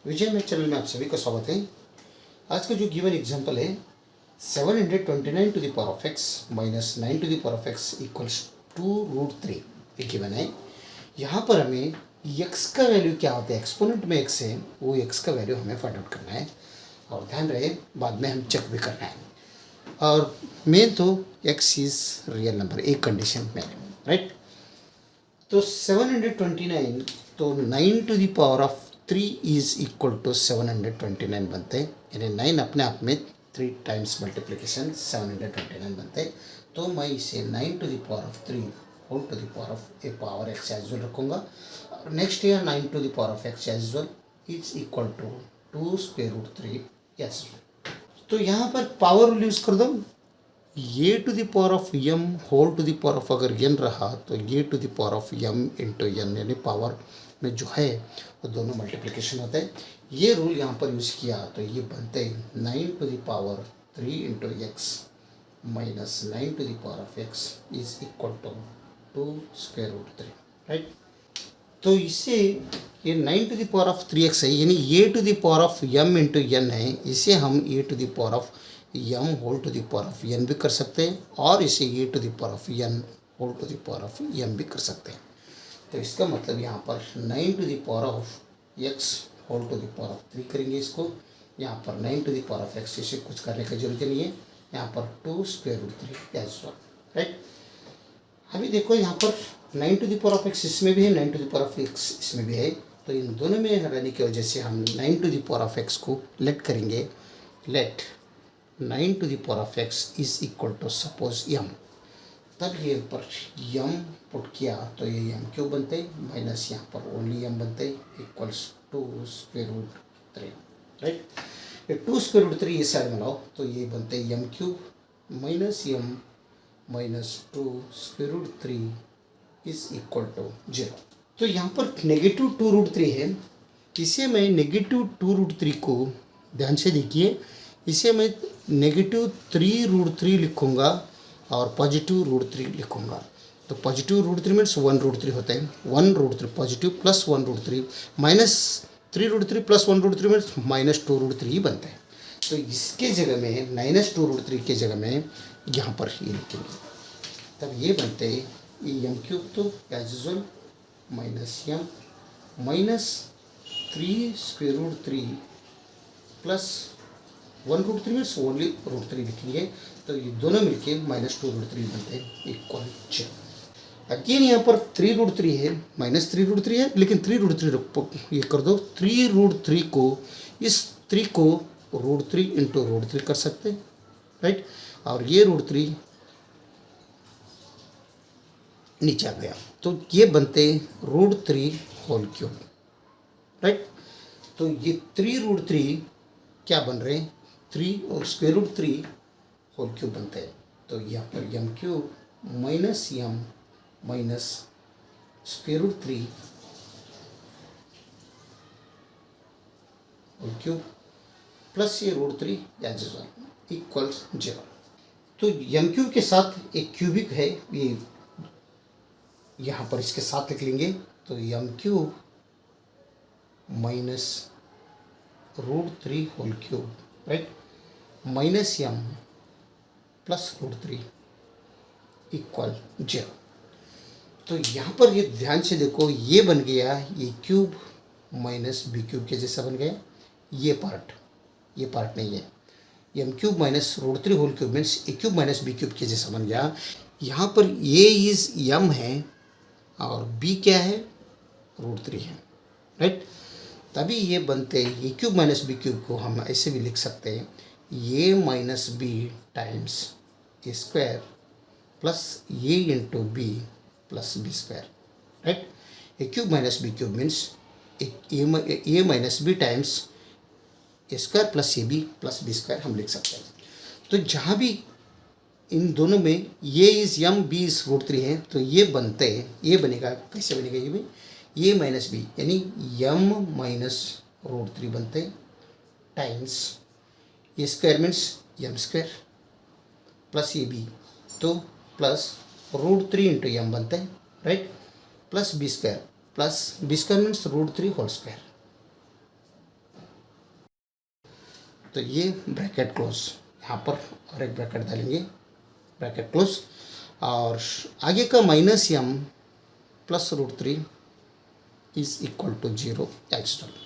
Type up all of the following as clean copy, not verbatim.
विजय math channel में आप सभी का स्वागत है। आज का जो गिवन एग्जांपल है 729 to the power of x minus 9 to the power of x equals to root three एक गिवन है। यहाँ पर हमें एक्स का वैल्यू क्या होता है, एक्सपोनेंट में एक्स है, वो एक्स का वैल्यू हमें फाइंड आउट करना है और ध्यान रहे बाद में हम चेक भी करना है। और मेन तो एक्स इज रियल नंबर, एक कंडीशन में, राइट। तो 729 तो 9 to the power of 3 is equal to 729 बनते हैं, यानी 9 अपने आप में 3 टाइम्स मल्टीप्लिकेशन 729 बनते हैं। तो मैं इसे 9 to the power of 3 whole to the power of a power x as well रखूँगा। और next year 9 to the power of x as well is equal to 2 square root 3 as well. तो यहाँ पर पावर रूल यूज़ कर दो, ये to the power of m whole to the power of अगर n रहा तो ये to the power of m into N, यानी पावर में जो है वो दोनों मल्टीप्लिकेशन होता है। ये रूल यहाँ पर यूज़ किया तो ये बनते हैं 9 to the power 3 into x minus 9 to the power of x is equal to 2 square root 3, right. तो इससे ये 9 to the power of 3x है, यानी a to the power of m into n है, इसे हम a to the power of m whole to the power of n भी कर सकते हैं और इसे a to the power of n whole to the power of m भी कर सकते हैं। तो इसका मतलब यहाँ पर 9 to the power of x whole to the power of 3 करेंगे इसको, यहाँ पर 9 to the power of x, इसे कुछ करने की जरूरत नहीं है, यहाँ पर 2 square root 3 as well, right. अभी देखो यहाँ पर 9 to the power of x इसमें भी है, 9 to the power of x इसमें भी है, तो इन दोनों में रहने की वजह से हम 9 to the power of x को लेट करेंगे। Let 9 to the power of x is equal to suppose m, तब ये पर m पुट किया तो ये m क्यों बनते माइनस यहाँ पर ओनली m बनते इक्वल्स 2 स्क्वायर रूट 3, राइट। ये 2 स्क्वायर रूट 3 इस साइड में लाओ तो ये बनते m cube minus m minus 2 square root 3 is equal to 0। तो यहाँ पर नेगेटिव 2 रूट 3 है, इसे मैं नेगेटिव 2 रूट 3 को ध्यान से देखिए, इसे मैं नेगेटिव 3 रूट 3 लिखूँगा और पॉजिटिव रूट 3 लिखूँगा। तो पॉजिटिव रूट 3 मीन्स 1 रूट 3 होता है, 1 root 3 positive plus 1 root 3 minus 3 root 3 plus 1 root 3 means minus 2 root 3 ही बनता है। तो इसके जगह में माइनस 2 रूट 3 के जगह में यहाँ पर ये लिखेंगे, तब ये बनते ये एम क्यूब तो as usual minus m minus 3 square root 3 plus 1 root 3 means only root 3 लिखेंगे, तो ये दोनों मिलके माइनस 2 रूट 3 बनते हैं इक्वल 0। अगेन यहाँ पर 3 रूट 3 है, माइनस 3 रूट 3 है, लेकिन 3 रूट 3 ये कर दो, 3 रूट 3 को इस 3 को रूट 3 इंटू रूट 3 कर सकते हैं, राइट। और ये रूट 3 नीचे आ गया तो ये बनते रूट 3 होल क्यूब, राइट। तो ये 3 रूट 3 क्या बन रहे हैं, 3 और स्क्वायर रूट 3 होल क्यूब बनते हैं। तो यहाँ पर m cube minus m minus square root 3 whole cube plus ये रूट 3 एज यूजुअल इक्वल्स 0। तो एम क्यूब के साथ एक क्यूबिक है, ये यहाँ पर इसके साथ लिख लेंगे, तो m cube minus root 3 whole cube, right, minus m plus root 3 equal 0। तो यहाँ पर ये ध्यान से देखो, ये बन गया ये क्यूब माइनस बी क्यूब के जैसा बन गया, ये पार्ट नहीं है, m cube minus root 3 whole cube means a cube minus b cube के जैसा बन गया। यहाँ पर ए इज एम है और बी क्या है, रूट 3 है, राइट। तभी ये बनते a cube minus b cube को हम ऐसे भी लिख सकते हैं, a minus b times a square plus a into b plus b square, right. A cube minus b cube means a minus b times a square plus a b plus b square हम लिख सकते हैं। तो जहाँ भी इन दोनों में ये इस एम बी इस रूट 3 है, तो ये बनते हैं, ये बनेगा कैसे बनेगा, ये भी ए माइनस बी यानी एम माइनस रूट 3 बनते हैं times a square means m square plus a b, तो प्लस रूट 3 इंटू एम बनते हैं, right, plus b square means root 3 whole square, तो ये ब्रैकेट क्लोज, यहाँ पर और एक ब्रैकेट डालेंगे, ब्रैकेट क्लोज, और आगे का minus m plus root 3 is equal to 0 external.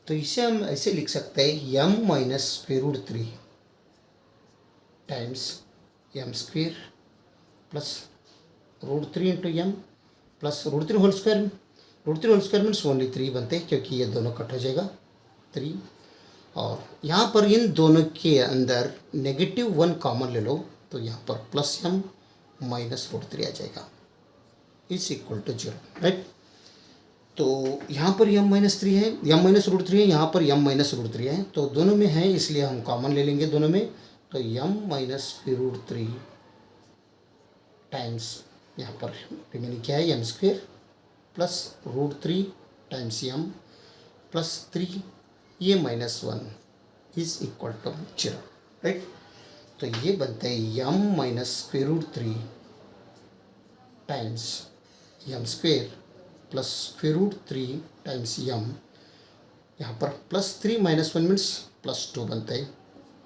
तो इसे हम ऐसे लिख सकते हैं m minus square root 3 times m square plus root 3 into m plus root 3 whole square. Root 3 whole square means only 3 बनते हैं, क्योंकि ये दोनों कट हो जाएगा 3, और यहाँ पर इन दोनों के अंदर -1 कॉमन ले लो, तो यहाँ पर प्लस एम माइनस रूट 3 आ जाएगा इज इक्वल टू 0, राइट। तो यहाँ पर m माइनस 3 है, m माइनस रूट 3 है, यहाँ पर m माइनस रूट 3 है, तो दोनों में है इसलिए हम कॉमन ले लेंगे दोनों में। तो m माइनस रूट 3 टाइम्स यहाँ पर रिमेनिंग क्या है m square plus root 3 times m plus 3 ये -1 इज इक्वल टू 0, राइट। तो ये बनता है m minus root 3 times m square plus square root 3 times m, यहाँ पर प्लस 3 माइनस 1 मीन्स प्लस 2 बनता है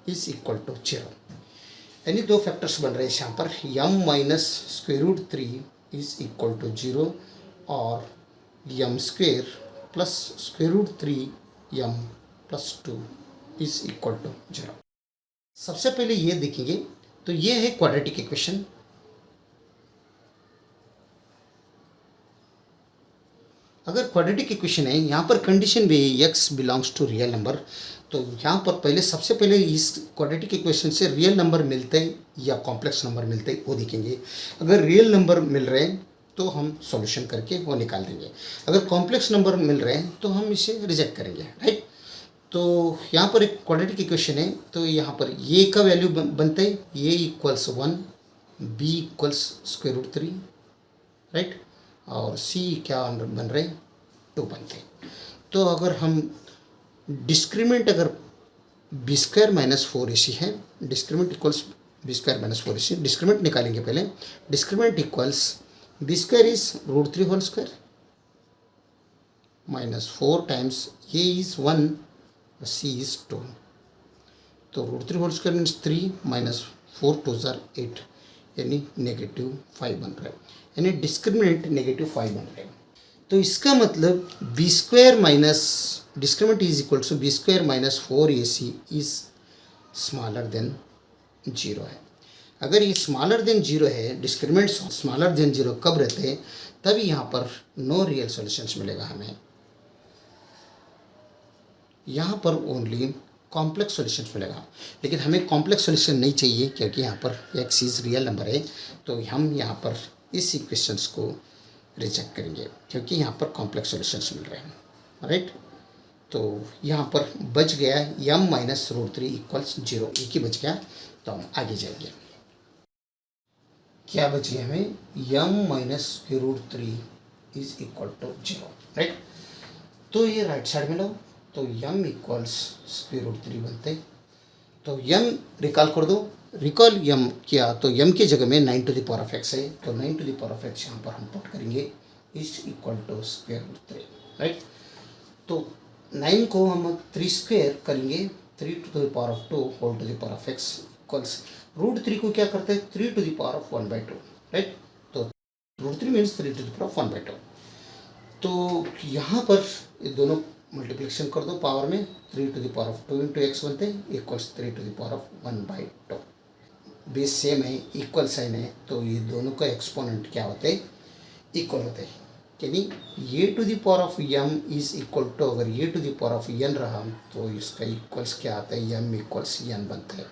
इज इक्वल टू 0। यानी दो फैक्टर्स बन रहे हैं यहाँ पर, m minus square root 3 is equal to 0 और m square plus square root 3 m plus 2 is equal to 0। सबसे पहले ये देखेंगे, तो ये है क्वाड्रेटिक इक्वेशन। अगर क्वाड्रेटिक इक्वेशन है, यहाँ पर कंडीशन भी x belongs to real number, तो यहाँ पर पहले सबसे पहले इस क्वाड्रेटिक इक्वेशन से रियल नंबर मिलते हैं या कॉम्प्लेक्स नंबर मिलते हैं वो देखेंगे। अगर रियल नंबर मिल रहे हैं तो हम सॉल्यूशन करके वो निकाल देंगे, अगर कॉम्प्लेक्स नंबर मिल रहे हैं तो हम इसे रिजेक्ट करेंगे, राइट। तो यहाँ पर एक क्वाड्रेटिक इक्वेशन है, तो यहाँ पर ये का वैल्यू बनता है a equals 1, b equals square root 3, right, और c क्या बन रहे हैं 2 बनते हैं। तो अगर हम डिस्क्रीमेंट अगर बी स्क्वायर माइनस 4ac है, discriminant equals b square minus 4ac, discriminant निकालेंगे पहले। Discriminant equals b square is root 3 whole square minus 4 times a is 1 c is 2, तो root 3 whole square means 3 minus 4 2 जार 8, यानी -5 बन रहा है, यानी डिस्क्रिमिनेंट -5 बन रहा है। तो इसका मतलब b square minus discriminant is equal to b square minus 4ac is smaller than 0 है। अगर ये स्मॉलर देन 0 है, डिस्क्रिमिनेंट स्मॉलर देन 0 कब रहते हैं, तभी यहाँ पर नो रियल सॉल्यूशंस मिलेगा हमें, यहाँ पर ओनली कॉम्प्लेक्स सॉल्यूशंस मिलेगा। लेकिन हमें कॉम्प्लेक्स सॉल्यूशन नहीं चाहिए, क्योंकि यहाँ पर x इज रियल नंबर है, तो हम यहाँ पर इस इक्वेशंस को रिजेक्ट करेंगे, क्योंकि यहाँ पर कॉम्प्लेक्स सॉल्यूशंस मिल रहे हैं, राइट। तो यहाँ पर बच गया m माइनस रूट 3 इक्वल्स 0, एक ही बच गया, तो हम आगे जाएंगे। क्या बच गया हमें, m minus root 3 is equal to 0, right. तो ये राइट साइड में लो, तो m इक्वल्स स्क्वेयर रूट 3 बनते हैं, तो m रिकॉल कर दो, रिकॉल m किया तो m की जगह में 9 to the power of x है, तो 9 to the power of x यहाँ पर हम पुट करेंगे is equal to square root 3, right. तो 9 को हम 3 स्क्वेयर करेंगे, 3 to the power of 2 whole to the power of x equals root 3 को क्या करते हैं 3 to the power of 1/2, right. तो root 3 means 3 to the power of 1/2। तो यहाँ पर ये दोनों मल्टीप्लिकेशन कर दो पावर में, 3 to the power of 2 into x बनते हैं equals 3 to the power of 1/2। Base same है, इक्वल साइन है, तो ये दोनों का एक्सपोनेंट क्या होते हैं, इक्वल होते हैं, यानी ये to the power of m is equal to, अगर ये to the power of n रहा तो इसका इक्वल्स क्या आता है, m इक्वल्स n बनता है।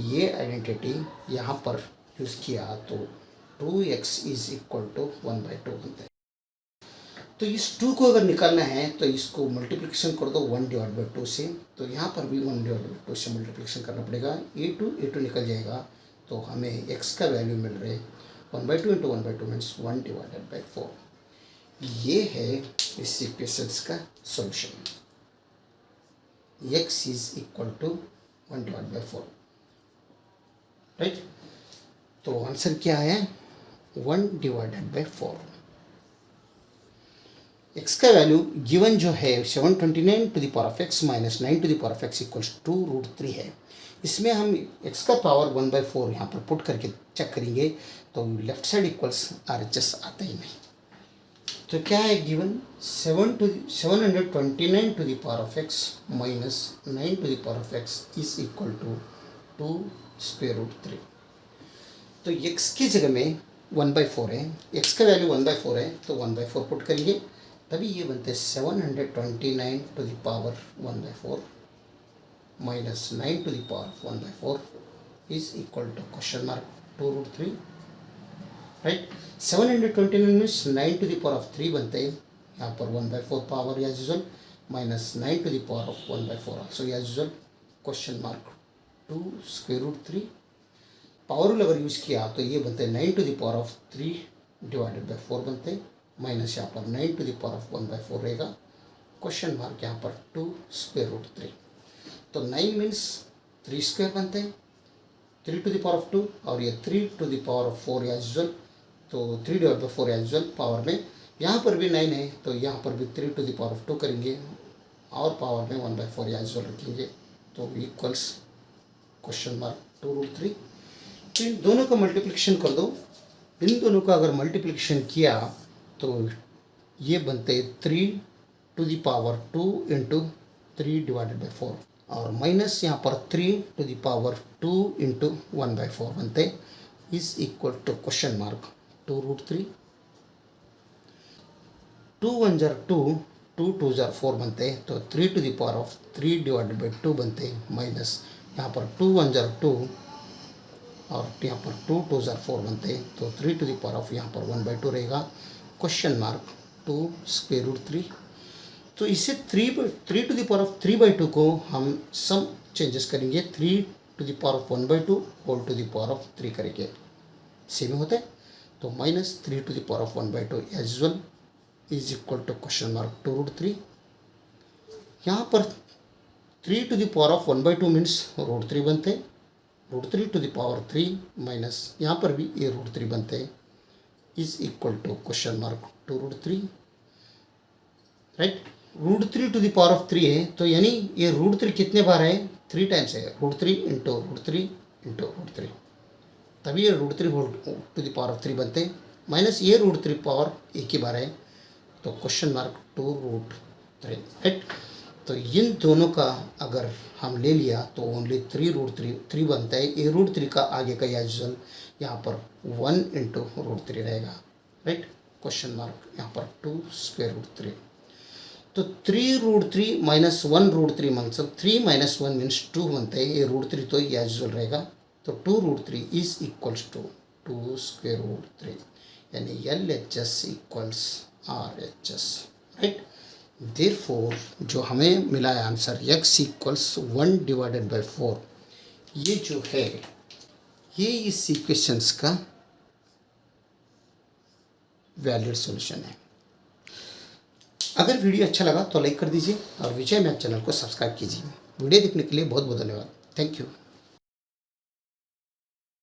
ये आइडेंटिटी यहाँ पर यूज़ किया तो 2x इज इक्वल टू 1/2 बनता है। तो इस 2 को अगर निकालना है तो इसको मल्टीप्लिकेशन कर दो 1/2 से, तो यहाँ पर भी 1/2 से मल्टीप्लिकेशन करना पड़ेगा, a2 निकल जाएगा, तो हमें x का वैल्यू मिल रहा है 1/2 इंटू 1/2 मीन्स 1/4। ये है इस इक्वेशंस का solution, x is equal to 1/4, right. तो आंसर क्या है 1/4। एक्स का वैल्यू गिवन जो है 729 to the power of x minus 9 to the power of x equals 2√3 है। इसमें हम एक्स का पावर 1/4 यहाँ पर पुट करके चेक करेंगे तो लेफ्ट साइड इक्वल्स RHS आता ही नहीं। तो क्या है given 729 to the power of x minus 9 to the power of x is equal to 2√3। तो x की जगह में 1/4 है, x का वैल्यू 1/4 है तो 1/4 पुट करेंगे, तभी ये बनते 729 to the power 1/4 minus 9 to the power 1/4 is equal to question mark 2√3। Right, 729 means 9 to the power of 3 बनते हैं, यहाँ पर 1/4 power as usual minus 9 to the power of 1/4 also as usual question mark 2√3। Power rule अगर use किया तो ये बनते हैं 9 to the power of 3 divided by 4 बनते हैं, माइनस यहाँ पर 9 टू द पावर ऑफ 1/4 रहेगा, क्वेश्चन मार्क यहाँ पर 2√3। तो 9 मीन्स 3 स्क्वायर बनते हैं, 3 टू द पावर ऑफ 2 और ये 3 to the power of 4 as usual, तो 3 divide by 4 as usual power में, यहाँ पर भी 9 है तो यहाँ पर भी 3 टू द पावर ऑफ 2 करेंगे और पावर में 1/4 एज यूजुअल रखेंगे, तो इक्वल्स क्वेश्चन मार्क 2√3। तो इन दोनों का मल्टीप्लिकेशन कर दो, इन दोनों का अगर मल्टीप्लिकेशन किया तो ये बनते 3 to the power 2 into 3 divided by 4 और माइनस यहाँ पर 3 टू द पावर 2 इंटू 1/4 बनते is equal to question mark 2√3। 2 1 जार 2, 2 2 जार 4 बनते हैं, तो 3 to the power of 3 divided by 2 बनते हैं, माइनस यहाँ पर 2 1 जार 2 और यहाँ पर 2 2 जार 4 बनते हैं, तो 3 टू द पावर ऑफ यहाँ पर 1/2 रहेगा, क्वेश्चन मार्क 2√3। तो इसे 3 टू द पावर ऑफ 3/2 को हम सम चेंजेस करेंगे, 3 to the power of 1/2 whole to the power of 3 करेंगे, सेम होता है, तो minus 3 to the power of 1/2 as usual is equal to question mark 2√3। यहाँ पर 3 to the power of 1/2 means √3 बनते हैं, √3 टू द पावर 3 माइनस यहाँ पर भी ये √3 बनते हैं is equal to question mark 2√3। Right, √3 to the power of 3 है तो यानी ये √3 कितने बार है, 3 टाइम्स है, √3 इंटू √3 इंटू √3, तभी ये √3 whole to the power of 3 बनते हैं, माइनस ये √3 पावर एक ही बार है, तो क्वेश्चन मार्क 2√3। राइट, तो इन दोनों का अगर हम ले लिया तो ओनली 3√3 बनता है, ये √3 का आगे का यूजुअल यहाँ पर 1 इंटू √3 रहेगा। राइट, क्वेश्चन मार्क यहाँ पर 2√3। तो 3√3 माइनस 1√3 मतलब 3 माइनस 1 मीन्स 2 बनता है, ये √3 तो यूजुअल रहेगा, तो 2√3 इज इक्वल्स टू 2√3 यानी LHS equals RHS। Right, therefore जो हमें मिला है answer x equals 1 divided by 4, ये जो है ये इस इक्वेशंस का वैलिड सॉल्यूशन है। अगर वीडियो अच्छा लगा तो लाइक कर दीजिए और विजय मैथ चैनल को सब्सक्राइब कीजिए। वीडियो देखने के लिए बहुत बहुत धन्यवाद। Thank you.